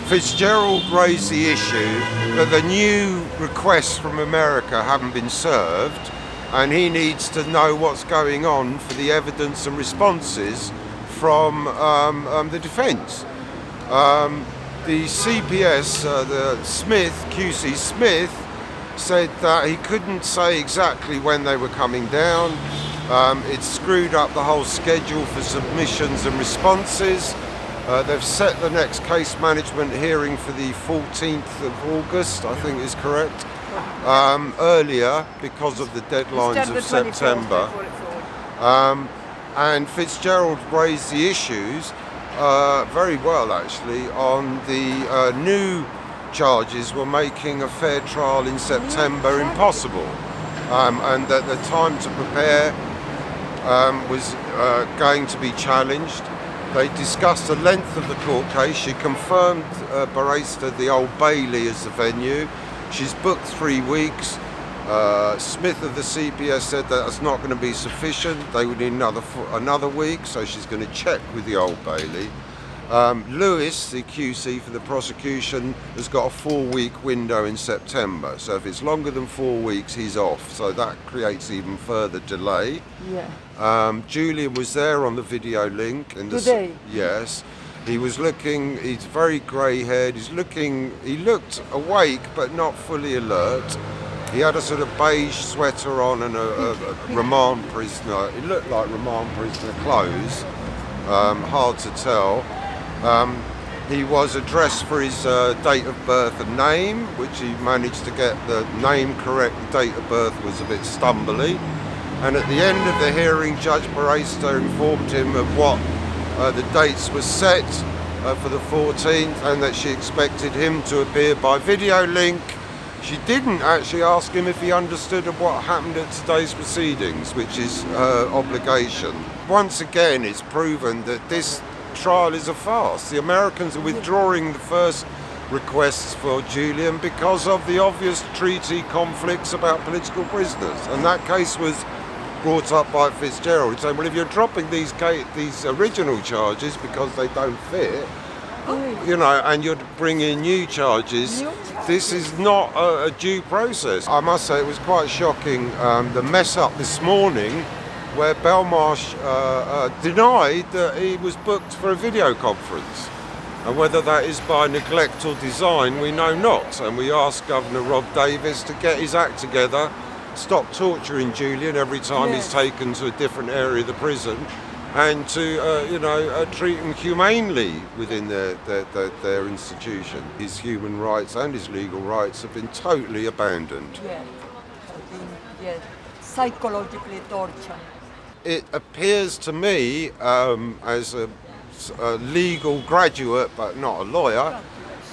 Fitzgerald raised the issue that the new requests from America haven't been served, and he needs to know what's going on for the evidence and responses from the defence. The CPS, the Smith, QC Smith, said that he couldn't say exactly when they were coming down. It screwed up the whole schedule for submissions and responses. They've set the next case management hearing for the 14th of August, I think is correct, earlier because of the deadlines of September. And Fitzgerald raised the issues very well, actually, on the new charges were making a fair trial in September impossible, and that the time to prepare was going to be challenged. They discussed the length of the court case. She confirmed Barrister the Old Bailey as the venue. She's booked 3 weeks. Smith of the CPS said that that's not going to be sufficient. They would need another week, so she's going to check with the Old Bailey. Lewis, the QC for the prosecution, has got a 4-week window in September. So if it's longer than 4 weeks, he's off. So that creates even further delay. Yeah. Julian was there on the video link. Today? Yes. He was looking, he's very grey-haired. He looked awake, but not fully alert. He had a sort of beige sweater on and a remand prisoner. It looked like remand prisoner clothes. Hard to tell. He was addressed for his date of birth and name, which he managed to get the name correct. The date of birth was a bit stumbly. And at the end of the hearing, Judge Barrister informed him of what the dates were set for the 14th, and that she expected him to appear by video link. She didn't actually ask him if he understood of what happened at today's proceedings, which is her obligation. Once again, it's proven that this trial is a farce. The Americans are withdrawing the first requests for Julian because of the obvious treaty conflicts about political prisoners. And that case was brought up by Fitzgerald, saying, well, if you're dropping these original charges because they don't fit, you know, and you're bringing new charges, this is not a due process. I must say it was quite shocking, the mess up this morning where Belmarsh denied that he was booked for a video conference. And whether that is by neglect or design, we know not. And we asked Governor Rob Davis to get his act together, stop torturing Julian every time he's taken to a different area of the prison, and to treat him humanely within their institution. His human rights and his legal rights have been totally abandoned. Psychologically tortured. It appears to me, as a legal graduate but not a lawyer,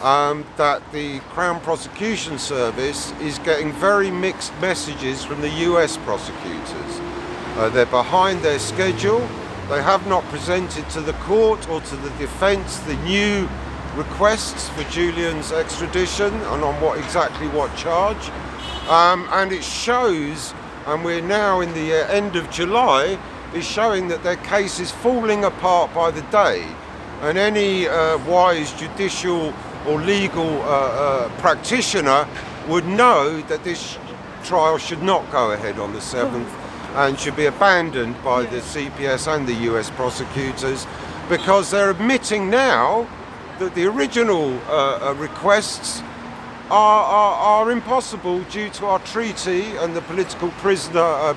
that the Crown Prosecution Service is getting very mixed messages from the US prosecutors. They're behind their schedule. They have not presented to the court or to the defence the new requests for Julian's extradition and on what charge. And it shows, and we're now in the end of July, is showing that their case is falling apart by the day. And any wise judicial or legal practitioner would know that this trial should not go ahead on the 7th and should be abandoned by the CPS and the US prosecutors, because they're admitting now that the original requests are impossible due to our treaty and the political prisoner,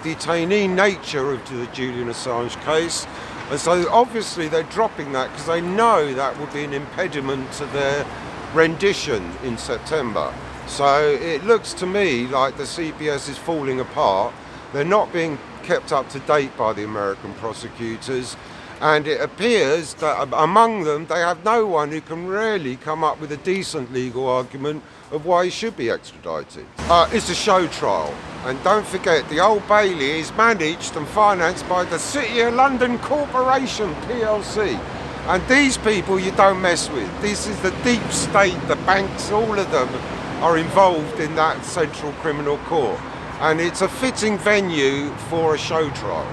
detainee nature of the Julian Assange case. And so obviously they're dropping that because they know that would be an impediment to their rendition in September. So it looks to me like the CPS is falling apart. They're not being kept up to date by the American prosecutors, and it appears that among them they have no one who can really come up with a decent legal argument of why he should be extradited. It's a show trial, and don't forget the Old Bailey is managed and financed by the City of London Corporation plc, and these people you don't mess with. This is the deep state, the banks, all of them are involved in that central criminal court, and it's a fitting venue for a show trial.